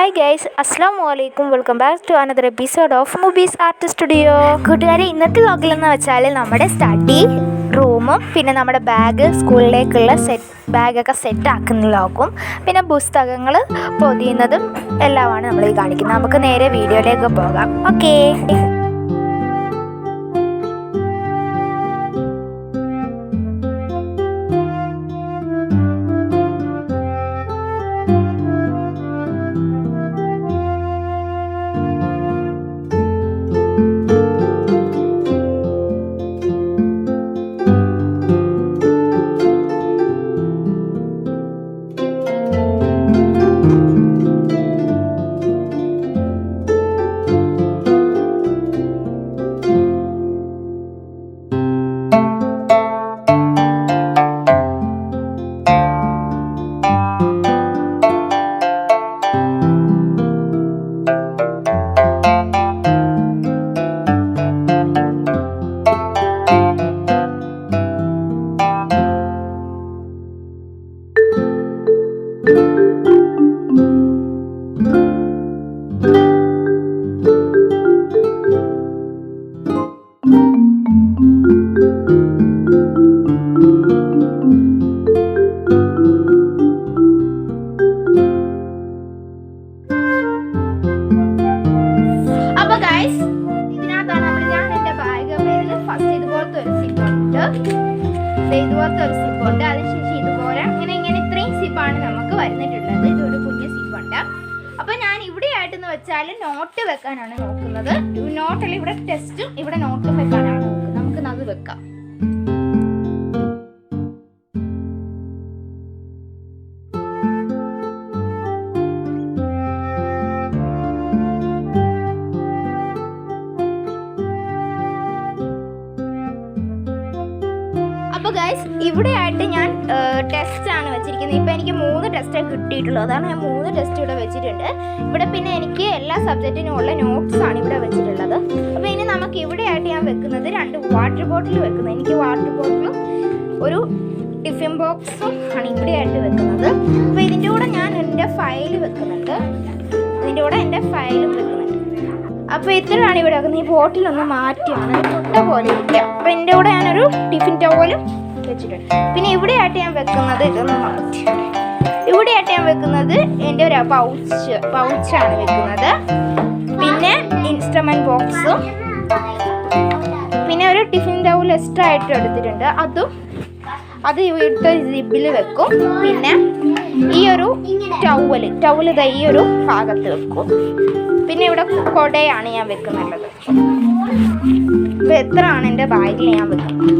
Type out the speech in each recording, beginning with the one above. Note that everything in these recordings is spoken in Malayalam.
Hi guys, Assalamu alaikum. Welcome back to another episode of Movies Art Studio. കൂട്ടുകാരെ, ഇന്നത്തെ വ്ളോഗിലെന്ന് വെച്ചാൽ നമ്മുടെ സ്റ്റഡി റൂമും പിന്നെ നമ്മുടെ ബാഗ് സ്കൂളിലേക്കുള്ള ബാഗൊക്കെ സെറ്റാക്കുന്ന വ്ളോഗും പിന്നെ പുസ്തകങ്ങൾ പൊതിയുന്നതും എല്ലാമാണ് നമ്മൾ ഈ കാണിക്കുന്നത്. നമുക്ക് നേരെ വീഡിയോയിലേക്ക് പോകാം. ഓക്കേ. ഇതുപോലത്തെ ഒരു സിപ്പുണ്ട്. അതിനുശേഷം ഇതുപോലെ ഇങ്ങനെ ഇത്രയും സിപ്പാണ് നമുക്ക് വരുന്നിട്ടുള്ളത്. ഇതൊരു കുഞ്ഞു സിപ്പുണ്ട്. അപ്പൊ ഞാൻ ഇവിടെ ആയിട്ടെന്ന് വെച്ചാൽ നോട്ട് വെക്കാനാണ് നോക്കുന്നത്. നോട്ടല്ല, ഇവിടെ ടെസ്റ്റും ഇവിടെ നോട്ടും വെക്കാനാണ് നോക്കുന്നത്. നമുക്ക് അത് വെക്കാം. അപ്പോൾ ഗൈസ്, ഇവിടെ ആയിട്ട് ഞാൻ ടെസ്റ്റാണ് വെച്ചിരിക്കുന്നത്. ഇപ്പോൾ എനിക്ക് 3 ടെസ്റ്റേ കിട്ടിയിട്ടുള്ളൂ. അതാണ് ഞാൻ 3 ടെസ്റ്റ് ഇവിടെ വെച്ചിട്ടുണ്ട്. ഇവിടെ പിന്നെ എനിക്ക് എല്ലാ സബ്ജക്റ്റിനും ഉള്ള നോട്ട്സാണ് ഇവിടെ വെച്ചിട്ടുള്ളത്. അപ്പോൾ ഇനി നമുക്ക് ഇവിടെ ആയിട്ട് ഞാൻ വെക്കുന്നത് 2 വാട്ടർ ബോട്ടിൽ വെക്കുന്നത്. എനിക്ക് വാട്ടർ ബോട്ടിലും ഒരു ടിഫിൻ ബോക്സും ആണ് ഇവിടെ ആയിട്ട് വെക്കുന്നത്. അപ്പോൾ ഇതിൻ്റെ കൂടെ ഞാൻ എൻ്റെ ഫയൽ വെക്കുന്നുണ്ട്. ഇതിൻ്റെ കൂടെ എൻ്റെ ഫയലും വെക്കുന്നുണ്ട്. അപ്പോൾ ഇത്രയാണ് ഇവിടെ വെക്കുന്നത്. ഈ ബോട്ടിലൊന്ന് മാറ്റിയാണ് മുട്ട പോലെ ഇരിക്കുക. അപ്പോൾ എൻ്റെ കൂടെ ഞാനൊരു ടിഫിൻ ടവലും വെച്ചിട്ടുണ്ട്. പിന്നെ ഇവിടെയായിട്ട് ഞാൻ വെക്കുന്നത് ഇതൊന്ന് മാറ്റി. ഇവിടെയായിട്ട് ഞാൻ വെക്കുന്നത് എൻ്റെ ഒരു പൗച്ചാണ് വെക്കുന്നത്. പിന്നെ ഇൻസ്ട്രുമെൻറ്റ് ബോക്സും പിന്നെ ഒരു ടിഫിൻ ടവൽ എക്സ്ട്രാ ആയിട്ട് എടുത്തിട്ടുണ്ട്. അത് ഇവിടുത്തെ ജിബിൽ വെക്കും. പിന്നെ ഈ ഒരു ടവല് ഈ ഒരു ഭാഗത്ത് വെക്കും. പിന്നെ ഇവിടെ കൊടയാണ് ഞാൻ വെക്കുന്നുള്ളത്. ഇപ്പം എത്രയാണ് എൻ്റെ ബാഗിൽ ഞാൻ വെക്കുന്നത്.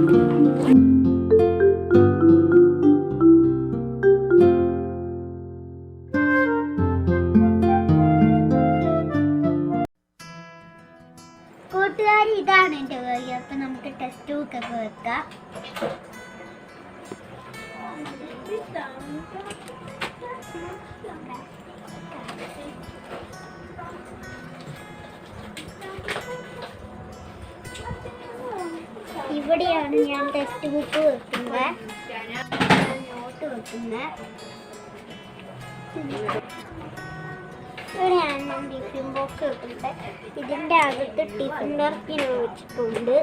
കൂട്ടുകാരി, ഇതാണ് എൻ്റെ ബാഗ്. അപ്പം നമുക്ക് ടെക്സ്റ്റ് ബുക്കൊക്കെ വെക്കാം. ഇവിടെയാണ് ഞാൻ ടെക്സ്റ്റ് ബുക്ക് വെക്കുന്നത്, നോട്ട് വെക്കുന്നത്. ഇവിടെയാണ് ഞാൻ ടിഫിൻ ബോക്സ് വെക്കുന്നത്. ഇതിൻ്റെ അകത്ത് ടിഫിൻ വർക്കിന് വെച്ചിട്ടുണ്ട്.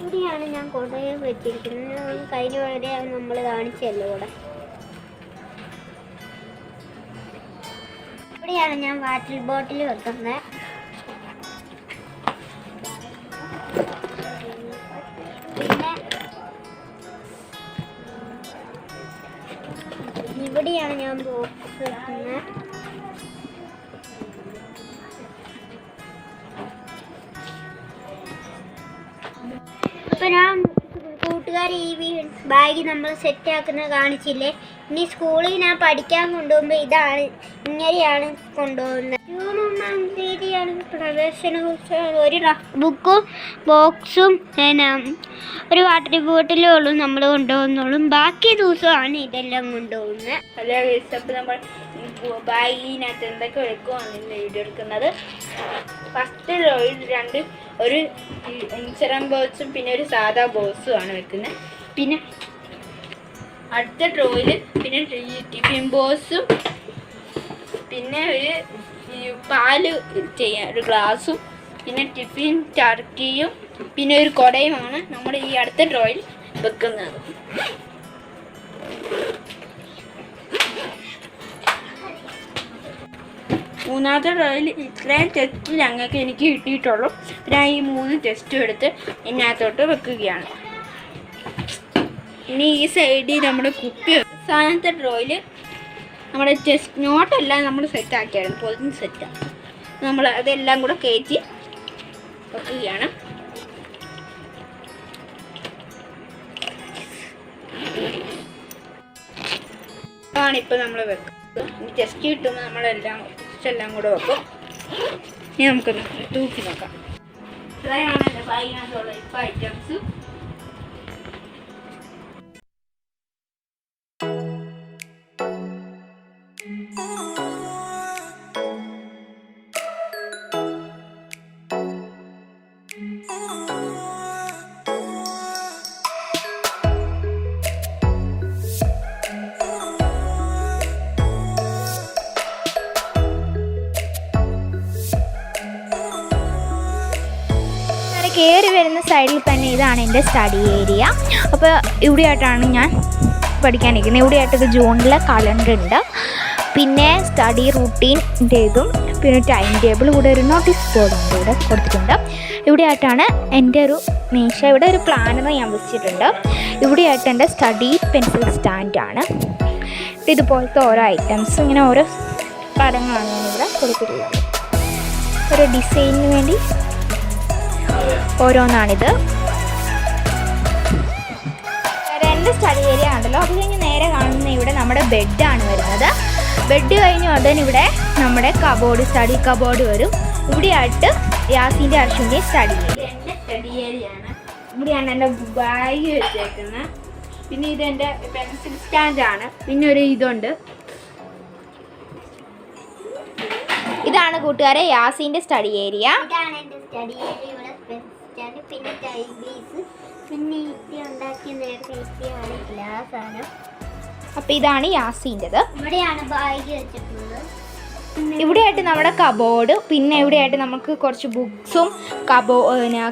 ഇവിടെയാണ് ഞാൻ കുറേ വെച്ചിരിക്കുന്നത്. കഴിഞ്ഞ വരെ നമ്മൾ കാണിച്ചല്ലോ ഇവിടെ. ഇവിടെയാണ് ഞാൻ വാട്ടർ ബോട്ടിൽ വെക്കുന്നത്. പിന്നെ ഇവിടെയാണ് ഞാൻ ബോക്സ് വെക്കുന്നത്. അപ്പോൾ ഞാൻ കൂട്ടുകാർ ഈ ബാഗ് നമ്മൾ സെറ്റാക്കുന്നത് കാണിച്ചില്ലേ. ഇനി സ്കൂളിൽ ഞാൻ പഠിക്കാൻ കൊണ്ടുപോകുമ്പോൾ ഇങ്ങനെയാണ് കൊണ്ടുപോകുന്നത്. ജൂൺ 1-ാം തീയതിയാണ് പ്രവേശനോത്സവം. ഒരു ബുക്കും ബോക്സും ഒരു വാട്ടർ ബോട്ടിലും ഉള്ളൂ നമ്മൾ കൊണ്ടുപോകുന്നുള്ളൂ. ബാക്കി ദിവസമാണ് ഇതെല്ലാം കൊണ്ടുപോകുന്നത്. ഹലോ ഗൈസ്, അപ്പോൾ നമ്മൾ ബാഗിനകത്ത് എന്തൊക്കെ എടുക്കുവാണ് വീഡിയോ എടുക്കുന്നത്. ഫസ്റ്റ് ഒരു ഇൻഷുറൻസ് ബോക്സും പിന്നെ ഒരു സാധാ ബോക്സും ആണ് വെക്കുന്നത്. പിന്നെ അടുത്ത ഡ്രോയിൽ പിന്നെ ടിഫിൻ ബോക്സും പിന്നെ പാല് ചെയ്യാൻ ഒരു ഗ്ലാസും പിന്നെ ടിഫിൻ ടർക്കിയും പിന്നെ ഒരു കുടയുമാണ് നമ്മൾ ഈ അടുത്ത ഡ്രോയിൽ വെക്കുന്നത്. മൂന്നാമത്തെ ഡ്രോയിൽ ഇത്രയും ടെസ്റ്റ് എനിക്ക് കിട്ടിയിട്ടുള്ളൂ. ഞാൻ ഈ 3 ടെസ്റ്റും എടുത്ത് ഇതിനകത്തോട്ട് വെക്കുകയാണ്. ഇനി ഈ സൈഡിൽ നമ്മുടെ കുപ്പി. അവസാനത്തെ ഡ്രോയിൽ നമ്മുടെ ടെസ്റ്റ് നോട്ടെല്ലാം നമ്മൾ സെറ്റാക്കിയായിരുന്നു. പൊതിഞ്ഞ് സെറ്റാണ്. നമ്മൾ അതെല്ലാം കൂടെ കയറ്റി വെക്കുകയാണ്. അതാണിപ്പോൾ നമ്മൾ വെക്കുന്നത്. ഇനി ടെസ്റ്റ് കിട്ടുമ്പോൾ നമ്മളെല്ലാം കൂടെ വെക്കും. ഇനി നമുക്കൊന്ന് തൂക്കി നോക്കാം. ഇത്രയാണ് എൻ്റെ ബാഗിനകത്തുള്ള ഇപ്പോൾ ഐറ്റംസ്. കയറി വരുന്ന സൈഡിൽ തന്നെ ഇതാണ് എൻ്റെ സ്റ്റഡി ഏരിയ. അപ്പോൾ ഇവിടെയായിട്ടാണ് ഞാൻ പഠിക്കാനിരിക്കുന്നത്. ഇവിടെയായിട്ടൊരു ജൂണിലെ കലണ്ടർ ഉണ്ട്. പിന്നെ സ്റ്റഡി റൂട്ടീൻ്റെ ഇതും പിന്നെ ടൈം ടേബിൾ, ഇവിടെ ഒരു നോട്ടീസ് ബോർഡുണ്ട് ഇവിടെ കൊടുത്തിട്ടുണ്ട്. ഇവിടെയായിട്ടാണ് എൻ്റെ ഒരു മേശ. ഇവിടെ ഒരു പ്ലാനർ ഞാൻ വെച്ചിട്ടുണ്ട്. ഇവിടെയായിട്ട് എൻ്റെ സ്റ്റഡി പെൻസിൽ സ്റ്റാൻഡാണ്. ഇതുപോലത്തെ ഓരോ ഐറ്റംസ് ഇങ്ങനെ ഓരോ പടങ്ങളാണ് ഞാനിവിടെ കൊടുത്തിട്ടുള്ളത്. ഓരോ ഡിസൈനിന് വേണ്ടി ഓരോന്നാണിത്. എൻ്റെ സ്റ്റഡി ഏരിയ ആണല്ലോ. അത് കഴിഞ്ഞ് നേരെ കാണുന്ന ഇവിടെ നമ്മുടെ ബെഡാണ് വരുന്നത്. ബെഡ് കഴിഞ്ഞ് ഉടനെ ഇവിടെ നമ്മുടെ സ്റ്റഡി കബോർഡ് വരും. ഇവിടെയായിട്ട് യാസിൻ്റെ അർഷുവിൻ്റെ സ്റ്റഡി ഏരിയ. എൻ്റെ സ്റ്റഡി ഏരിയയാണ്. ഇവിടെയാണ് എൻ്റെ ബാഗ് വെച്ചേക്കുന്നത്. പിന്നെ ഇതെൻ്റെ പെൻസിൽ സ്റ്റാൻഡാണ്. പിന്നെ ഒരു ഇതുണ്ട്. ഇതാണ് കൂട്ടുകാരെ യാസിൻ്റെ സ്റ്റഡി ഏരിയ. ഇതാണ് എൻ്റെ സ്റ്റഡി ഏരിയ. പിന്നെ ടൈഗ്ലീസ്, പിന്നെ ഇപ്പി ഉണ്ടാക്കിയ നേരത്തെ ഇപ്പിയാണ് ഗ്ലാസ് ആണ്. അപ്പോൾ ഇതാണ് യാസിൻ്റെത്. ഇവിടെയാണ് ബാഗ് വെച്ചിട്ടുള്ളത്. ഇവിടെയായിട്ട് നമ്മുടെ കബോർഡ്, പിന്നെ ഇവിടെയായിട്ട് നമുക്ക് കുറച്ച് ബുക്സും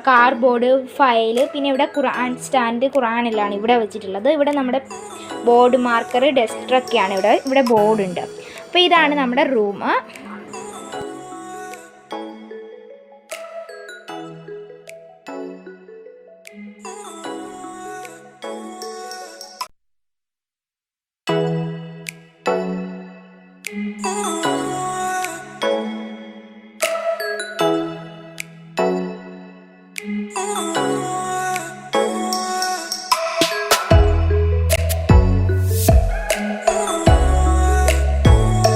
കാർഡ്ബോർഡ്, ഫയല്, പിന്നെ ഇവിടെ ഖുർആൻ സ്റ്റാൻഡ്, ഖുർആനെല്ലാം ഇവിടെ വെച്ചിട്ടുള്ളത്. ഇവിടെ നമ്മുടെ ബോർഡ് മാർക്കർ, ഡസ്റ്ററൊക്കെയാണ് ഇവിടെ ബോർഡുണ്ട്. അപ്പോൾ ഇതാണ് നമ്മുടെ റൂം.